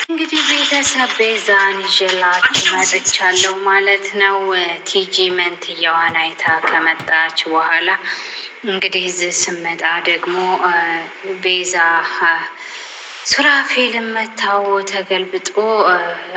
እንግዲህ ቤተሰብ ቤዛን ይዤላችሁ መጥቻለሁ ማለት ነው። ቲጂ መንትያዋን አይታ ከመጣች በኋላ እንግዲህ እዚህ ስመጣ ደግሞ ቤዛ ሱራፌልን መታው ተገልብጦ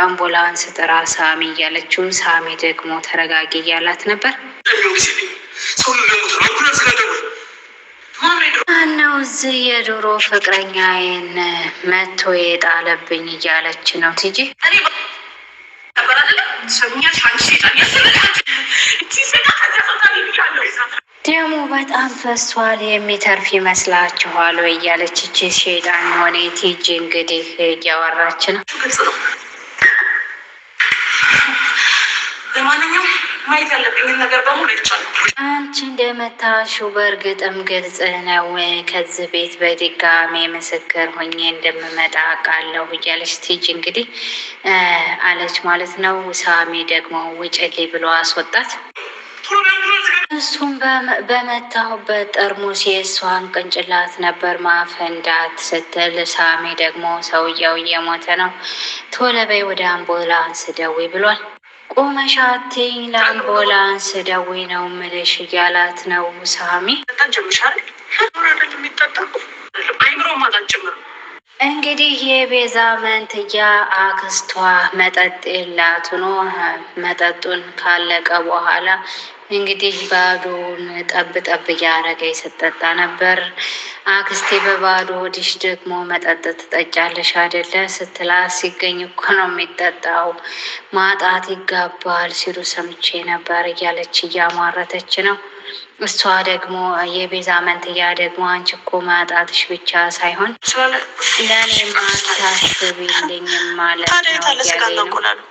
አምቡላንስ ጥራ ሳሚ እያለችው፣ ሳሚ ደግሞ ተረጋጊ እያላት ነበር። ማነው እዚህ የድሮ ፍቅረኛዬን መቶ የጣለብኝ እያለች ነው ቲጂ። ደሙ በጣም ፈሷል፣ የሚተርፍ ይመስላችኋል ወይ እያለች እቺ ሼጣን የሆነ ቲጂ እንግዲህ እያወራች ነው። ለማንኛውም ማየት ያለብኝን ነገር በሙሉ ይቻላል። አንቺ እንደመታሽው በእርግጥም ግልጽ ነው። ከዚህ ቤት በድጋሜ ምስክር ሆኜ እንደምመጣ አውቃለሁ እያለች ቲጂ እንግዲህ አለች ማለት ነው። ሳሚ ደግሞ ውጭልኝ ብሎ አስወጣት። እሱም በመታሁበት ጠርሙስ የእሷን ቅንጭላት ነበር ማፈንዳት ስትል፣ ሳሚ ደግሞ ሰውየው እየሞተ ነው፣ ቶሎ በይ ወደ አምቡላንስ ደውይ ብሏል። ቁመሻቴኝ ለአምቡላንስ ደውይ ነው ምልሽ እያላት ነው ሳሚ። እንግዲህ የቤዛ መንትያ አክስቷ መጠጥ የላት ሆኖ መጠጡን ካለቀ በኋላ እንግዲህ ባዶን ጠብ ጠብ እያረገ ይሰጠጣ ነበር። አክስቴ በባዶ ሆድሽ ደግሞ መጠጥ ትጠጫለሽ አይደለ ስትላት፣ ሲገኝ እኮ ነው የሚጠጣው፣ ማጣት ይጋባል ሲሉ ሰምቼ ነበር እያለች እያሟረተች ነው። እሷ ደግሞ የቤዛ መንትያ ደግሞ አንቺ እኮ ማጣትሽ ብቻ ሳይሆን ለእኔ ማታስቢልኝም ማለት ነው።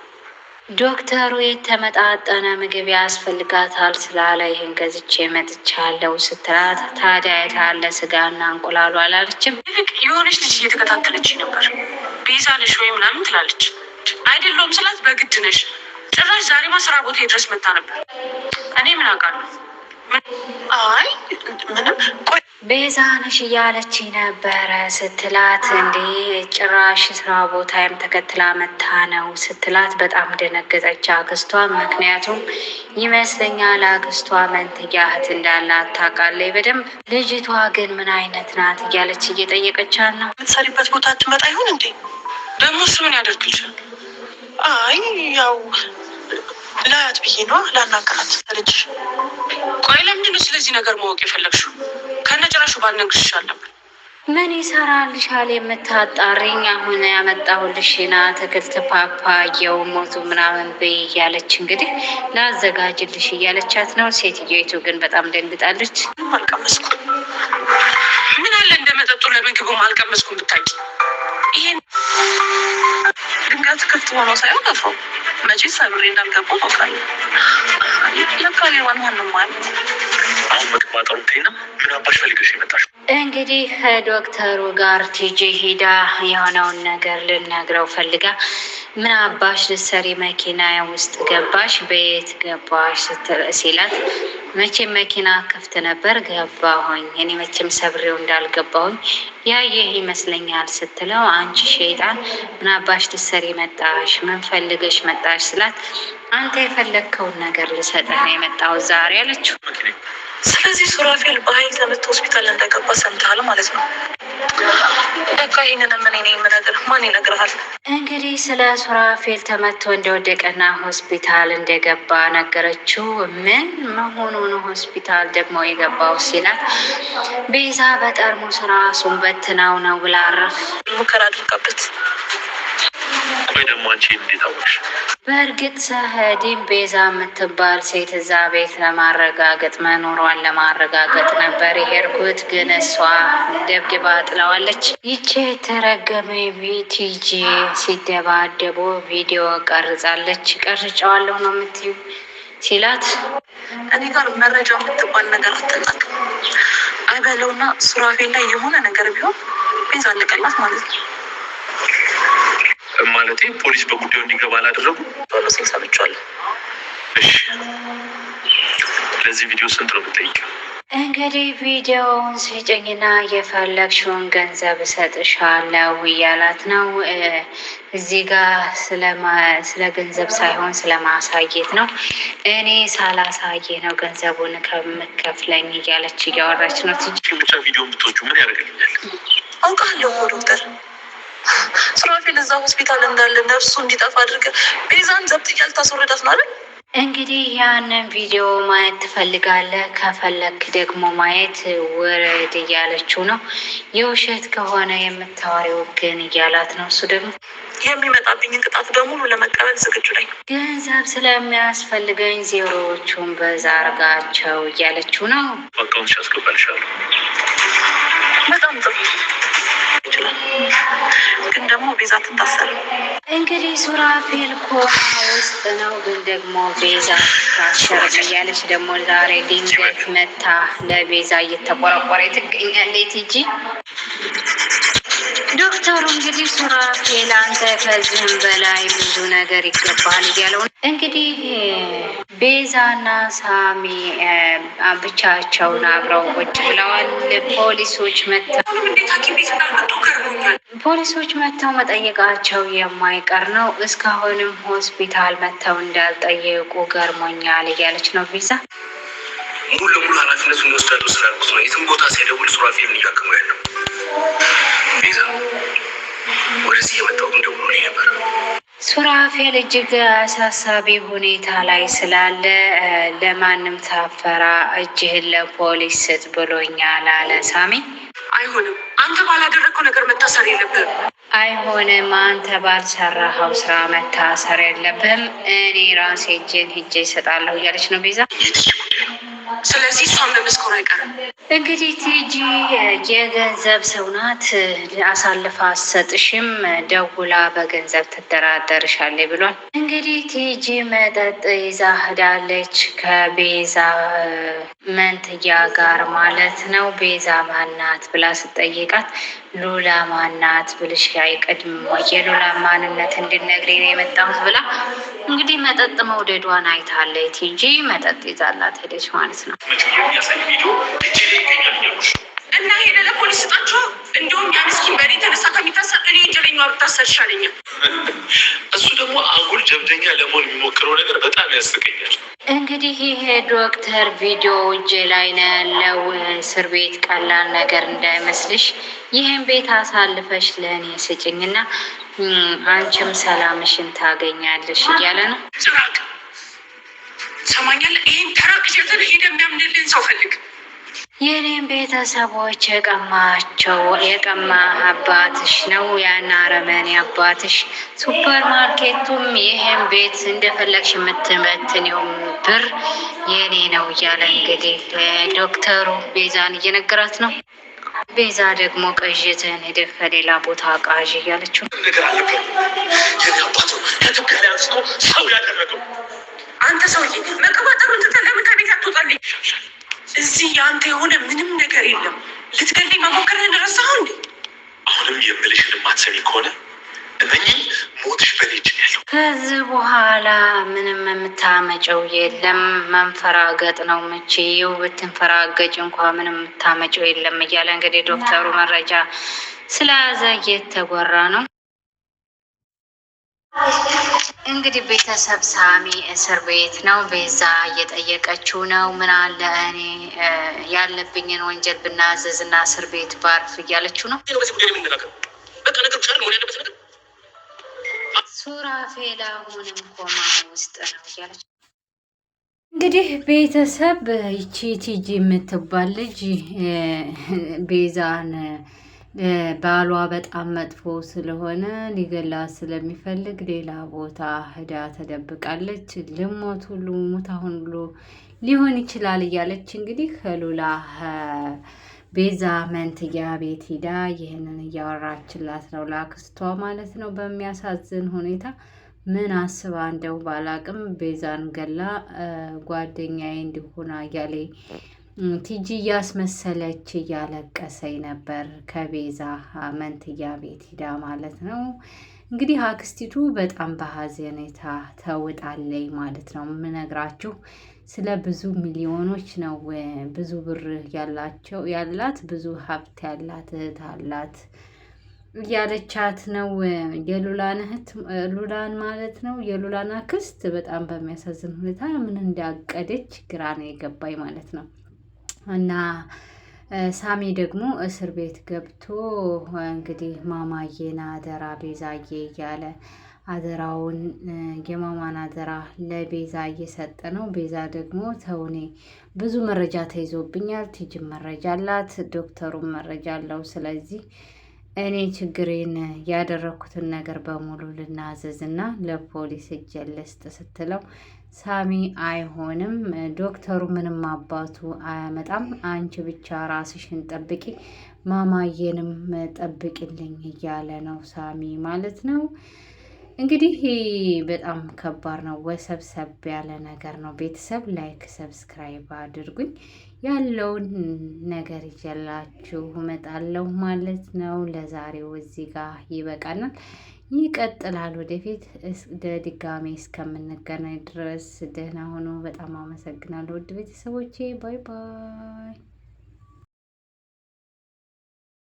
ዶክተሩ የተመጣጠነ ምግብ ያስፈልጋታል ስላለ ይህን ገዝቼ መጥቻለሁ ስትላት፣ ታዲያ የታለ ስጋና እንቁላሉ አላለችም? የሆነች ልጅ እየተከታተለች ነበር። ቤዛ ነሽ ወይ ምናምን ትላለች። አይደለሁም ስላት በግድ ነሽ። ጭራሽ ዛሬማ ስራ ቦታ ድረስ መታ ነበር። እኔ ምን አውቃለሁ? አይ ምንም። ቆይ ቤዛ ነሽ እያለች ነበረ ስትላት፣ እንዴ ጭራሽ ስራ ቦታም ተከትላ መታ ነው ስትላት፣ በጣም ደነገጠች አክስቷ። ምክንያቱም ይመስለኛል አክስቷ መንትያ እህት እንዳላት ታውቃለች በደንብ። ልጅቷ ግን ምን አይነት ናት እያለች እየጠየቀቻት ነው። የምትሰሪበት ቦታ ትመጣ ይሆን እንዴ? ደግሞ እሱ ምን ያደርግልሻል? አይ ያው ላያት ብዬ ነዋ፣ ላናገራት ልጅሽ። ቆይ ለምንድነው ስለዚህ ነገር ማወቅ የፈለግሽው? ከነጭራሹ ባልነግርሽ አለብን። ምን ይሰራልሻል የምታጣሪኝ? አሁን ያመጣሁልሽና አትክልት ፓፓየው ሞቱ ምናምን በይ እያለች እንግዲህ ላዘጋጅልሽ እያለቻት ነው። ሴትዮይቱ ግን በጣም ደንግጣለች። አልቀመስኩም። ምን አለ እንደመጠጡ ለምግቡም አልቀመስኩም ብታቂ። ይሄን ድንጋት ክፍት ሆኖ ሳይሆን አፍሮ መቼ ሰብሬ እንዳልገባው ታውቃለህ። ለካሌዋን ማንም ማለት እንግዲህ ከዶክተሩ ጋር ቲጂ ሂዳ የሆነውን ነገር ልነግረው ፈልጋ፣ ምን አባሽ ልትሰሪ መኪና ውስጥ ገባሽ? በየት ገባሽ ሲላት፣ መቼም መኪና ክፍት ነበር ገባሁኝ፣ እኔ መቼም ሰብሬው እንዳልገባሁኝ ያየህ ይመስለኛል ስትለው፣ አንቺ ሸይጣን ምን አባሽ ልትሰሪ መጣሽ? ምን ፈልገሽ መጣሽ ስላት፣ አንተ የፈለግከውን ነገር ልሰጥህ ነው የመጣሁት ዛሬ አለችው። ስለዚህ ሱራፌል በኃይል ተመቶ ሆስፒታል እንደገባ ሰምተሃል ማለት ነው። በቃ ይህንን ምን ኔ የምነግርህ ማን ይነግርሃል? እንግዲህ ስለ ሱራፌል ተመቶ እንደወደቀና ሆስፒታል እንደገባ ነገረችው። ምን መሆኑን ሆስፒታል ደግሞ የገባው ሲላት፣ ቤዛ በጠርሙስ ራሱን በትናው ነው ብላ አረፍ ሙከራ አድርጋበት። ወይ ደግሞ አንቺ እንዴት አወቅሽ? በእርግጥ ሰህዲም ቤዛ የምትባል ሴት እዛ ቤት ለማረጋገጥ መኖሯን ለማረጋገጥ ነበር የሄድኩት፣ ግን እሷ ደብድባ ጥለዋለች። ይቼ የተረገመ ቲጂ ሲደባደቡ ቪዲዮ ቀርጻለች። ቀርጫዋለሁ ነው የምትዩ ሲላት፣ እኔ ጋር መረጃ የምትባል ነገር አትናቅ። አይበለውና ሱራፌል ላይ የሆነ ነገር ቢሆን ቤዛ አለቀላት ማለት ነው። ማለቴ ፖሊስ በጉዳዩ እንዲገባ አላደረጉ ቶሎ ሲል ሰምቻለሁ። እሺ ለዚህ ቪዲዮ ስንት ነው የምጠይቀው? እንግዲህ ቪዲዮውን ስጭኝና የፈለግሽውን ገንዘብ እሰጥሻለሁ እያላት ነው። እዚህ ጋር ስለ ገንዘብ ሳይሆን ስለ ማሳየት ነው። እኔ ሳላሳየ ነው ገንዘቡን ከምከፍለኝ እያለች እያወራች ነው። ብቻ ቪዲዮን ብትወጪው ምን ያደርግልኛል? አውቃለሁ ዶክተር ሱራፌል እዛ ሆስፒታል እንዳለ ነፍሱ እንዲጠፋ አድርገህ ቤዛን ዘብጥ እያልታስወረዳት ነው አይደል? እንግዲህ ያንን ቪዲዮ ማየት ትፈልጋለህ? ከፈለክ ደግሞ ማየት ውረድ እያለችው ነው። የውሸት ከሆነ የምታወሪው ግን እያላት ነው። እሱ ደግሞ የሚመጣብኝን ቅጣት በሙሉ ለመቀበል ዝግጁ ነኝ፣ ገንዘብ ስለሚያስፈልገኝ ዜሮዎቹን በዛ አርጋቸው እያለችው ነው። አካውንት ያስገባልሻለሁ። በጣም ጥሩ ይችላል፣ ግን ደግሞ ቤዛ ትታሰር። እንግዲህ ሱራፌል ኮማ ውስጥ ነው፣ ግን ደግሞ ቤዛ ታሰርም እያለች ደግሞ ዛሬ ድንገት መታ ለቤዛ እየተቆረቆረ ትገኛለች። ቲጂ ዶክተሩ እንግዲህ ሱራፌል አንተ ከዚህም በላይ ብዙ ነገር ይገባል እያለው እንግዲህ ቤዛና ሳሚ ብቻቸውን አብረው ቁጭ ብለዋል። ፖሊሶች መጥተው መጠየቃቸው የማይቀር ነው። እስካሁንም ሆስፒታል መጥተው እንዳልጠየቁ ገርሞኛል እያለች ነው ቤዛ። ሙሉ ለሙሉ ኃላፊነቱን ይወስዳሉ ስላልኩት ነው የትም ቦታ ሳይደውል ሱራፌልን እያከሙ ያለው። ቤዛ ወደዚህ የመጣው ግን ደውሎልኝ ነበር። ሱራፌል እጅግ አሳሳቢ ሁኔታ ላይ ስላለ ለማንም ሳፈራ እጅህን ለፖሊስ ስጥ ብሎኛል አለ ሳሚ። አይሆንም፣ አንተ ባላደረግከው ነገር መታሰር የለብህም። አይሆንም፣ አንተ ባልሰራኸው ስራ መታሰር የለብህም። እኔ ራሴ እጄን ሂጄ ይሰጣለሁ እያለች ነው ቤዛ። ስለዚህ እሷን መመስከሩ አይቀርም። እንግዲህ ቲጂ የገንዘብ ሰው ናት፣ አሳልፋ አትሰጥሽም፣ ደውላ በገንዘብ ትደራደርሻለች ብሏል። እንግዲህ ቲጂ መጠጥ ይዛ ሄዳለች ከቤዛ መንትያ ጋር ማለት ነው። ቤዛ ማናት ብላ ስጠይቃት ሉላ ማናት ብልሽ አይቀድም የሉላ ማንነት እንድነግሬ ነው የመጣሁት ብላ እንግዲህ መጠጥ መውደዷን አይታለች። ቲጂ መጠጥ ይዛላት ሄደች ማለት ነው። እና ሄደ ለፖሊስ ስጣቸው። እንደውም ያ ምስኪን በእኔ ተነሳ ከሚታሰር እኔ ወንጀለኛዋ ብታሰር ይሻለኛል። እሱ ደግሞ አጉል ጀብደኛ ለመሆን የሚሞክረው ነገር በጣም ያስቀኛል። እንግዲህ ይሄ ዶክተር ቪዲዮ እጄ ላይ ነው ያለው። እስር ቤት ቀላል ነገር እንዳይመስልሽ፣ ይህን ቤት አሳልፈሽ ለእኔ ስጭኝና አንቺም ሰላምሽን ታገኛለሽ እያለ ነው። ጭራቅ ሰማኛለ። ይህን ተራቅ ሸትን ሄደ የሚያምንልን ሰው ፈልግ። የኔም ቤተሰቦች የቀማ አባትሽ ነው፣ ያን አረመኔ አባትሽ። ሱፐር ማርኬቱም ይሄን ቤት እንደፈለግሽ የምትመትኔውም ብር የኔ ነው እያለ እንግዲህ ዶክተሩ ቤዛን እየነገራት ነው። ቤዛ ደግሞ ቅዥትን ሄደህ ከሌላ ቦታ ቃዥ እያለችው ነገር አለበት። የኔ አባት ነው ከኢትዮጵያ አንስቶ ሰው ያደረገው። አንተ ሰውዬ መቀባጠሩን ትተህ ለምን ከቤት አትወጣልኝ? እዚህ የአንተ የሆነ ምንም ነገር የለም። ልትገለኝ መሞከርህን ረሳኸው እንዴ? አሁንም የምልሽን የማትሰሚ ከሆነ እመኚኝ፣ ሞትሽ በኔ እጅ ነው ያለው። ከዚህ በኋላ ምንም የምታመጨው የለም፣ መንፈራገጥ ነው ምችው። ብትንፈራገጭ እንኳ ምንም የምታመጨው የለም እያለ እንግዲህ ዶክተሩ መረጃ ስለያዘ እየተጎራ ነው። እንግዲህ ቤተሰብ ሳሚ እስር ቤት ነው። ቤዛ እየጠየቀችው ነው። ምን አለ እኔ ያለብኝን ወንጀል ብናዘዝ እና እስር ቤት ባርፍ እያለችው ነው። ሱራፌል አሁንም ኮማ ውስጥ ነው እያለች እንግዲህ ቤተሰብ ይቺ ቲጂ የምትባል ልጅ ቤዛን ባሏ በጣም መጥፎ ስለሆነ ሊገላት ስለሚፈልግ ሌላ ቦታ ሄዳ ተደብቃለች። ልሞት ሁሉ ሙት አሁን ሁሉ ሊሆን ይችላል እያለች እንግዲህ ከሉላ ቤዛ መንትያ ቤት ሂዳ ይህንን እያወራችላት ነው፣ ላክስቷ ማለት ነው። በሚያሳዝን ሁኔታ ምን አስባ እንደው ባላቅም ቤዛን ገላ ጓደኛዬ እንዲሆና እያለ ቲጂ እያስመሰለች እያለቀሰኝ ነበር ከቤዛ መንትያ ቤት ሂዳ ማለት ነው። እንግዲህ አክስቲቱ በጣም በሀዘኔታ ተውጣለይ ማለት ነው የምነግራችሁ። ስለ ብዙ ሚሊዮኖች ነው ብዙ ብር ያላት ብዙ ሀብት ያላት እህት አላት እያለቻት ነው። የሉላን እህት ሉላን ማለት ነው የሉላን አክስት በጣም በሚያሳዝን ሁኔታ ምን እንዳቀደች ግራ ነው የገባኝ ማለት ነው። እና ሳሚ ደግሞ እስር ቤት ገብቶ እንግዲህ ማማዬን አደራ ቤዛዬ እያለ አደራውን የማማን አደራ ለቤዛ እየሰጠ ነው። ቤዛ ደግሞ ተውኔ ብዙ መረጃ ተይዞብኛል፣ ቲጅን መረጃ አላት፣ ዶክተሩን መረጃ አለው። ስለዚህ እኔ ችግሬን ያደረኩትን ነገር በሙሉ ልናዘዝ እና ለፖሊስ እጄ ልስጥ ስትለው ሳሚ አይሆንም፣ ዶክተሩ ምንም አባቱ አያመጣም፣ አንቺ ብቻ ራስሽን ጠብቂ፣ ማማዬንም ጠብቂልኝ እያለ ነው ሳሚ ማለት ነው። እንግዲህ በጣም ከባድ ነው፣ ወሰብሰብ ያለ ነገር ነው። ቤተሰብ ላይክ ሰብስክራይብ አድርጉኝ። ያለውን ነገር ይዤላችሁ እመጣለሁ ማለት ነው። ለዛሬው እዚህ ጋር ይበቃናል። ይቀጥላል ወደፊት ድጋሜ እስከምንገናኝ ድረስ ደህና ሆኖ። በጣም አመሰግናለሁ ውድ ቤተሰቦቼ። ባይ ባይ።